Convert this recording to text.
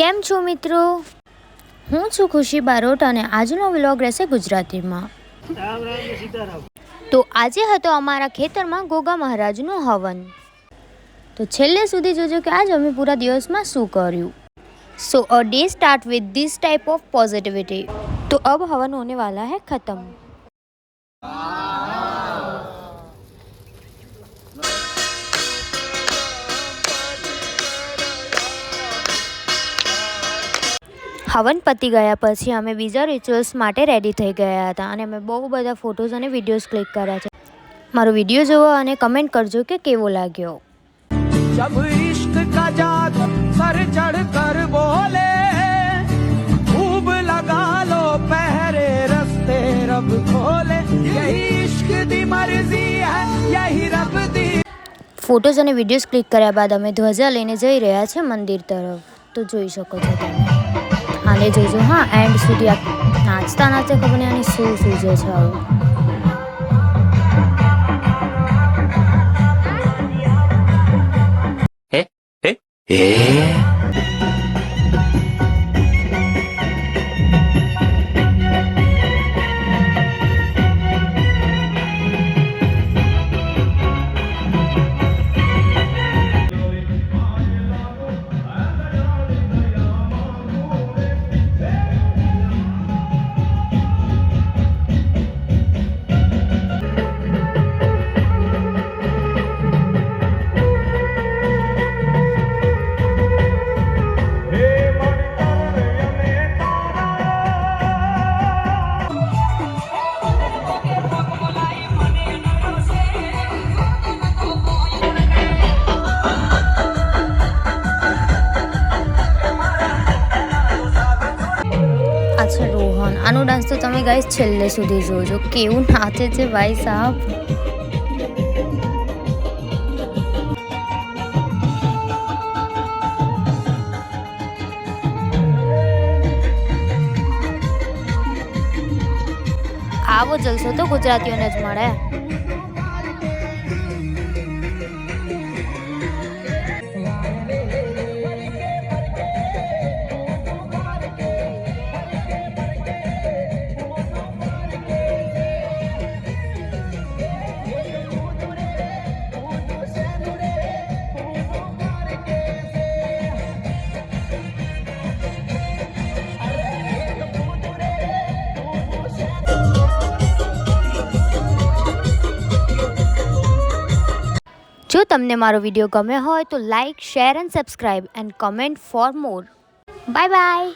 કેમ છો મિત્રો? હું છું ખુશી બારોટ અને આજનો વ્લોગ રહેશે ગુજરાતીમાં. તો આજે હતો અમારા ખેતરમાં ગોગા મહારાજનું હવન. તો છેલ્લે સુધી જોજો કે આજ અમે પૂરા દિવસમાં શું કર્યું. So a day start with this type of positivity. तो अब हवन होने वाला है खत्म. હવન પતી ગયા પછી અમે બીજા રિચ્યુઅલ્સ માટે રેડી થઈ ગયા હતા અને અમે બહુ બધા ફોટોઝ અને વિડીયોઝ ક્લિક કર્યા છે. મારો વિડીયો જુઓ અને કમેન્ટ કરજો કે કેવો લાગ્યો. जब इश्क का जादू सर चढ़ कर बोले खूब लगा लो पहरे रस्ते रब खोले यही इश्क दी मर्जी है यही रब दी. ફોટોઝ અને વિડીયોઝ ક્લિક કર્યા બાદ અમે ધ્વજા લઈને જઈ રહ્યા છે મંદિર તરફ. તો જોઈ શકો છો તમે. આને જોજો હા એન્ડ સુધી આ નાચતા નાચતા ખબર નહીં આની શું સૂઝે છે આવું. અચ્છા રોહન આનો ડાન્સ તો તમે ગાઈસ છેલ્લે સુધી જોજો કેવું નાચે છે ભાઈ સાહેબ. આવો જલસો તો ગુજરાતીઓને જ મળે. જો તમને મારો વિડીયો ગમ્યો હોય તો like share and subscribe and comment for more. Bye bye.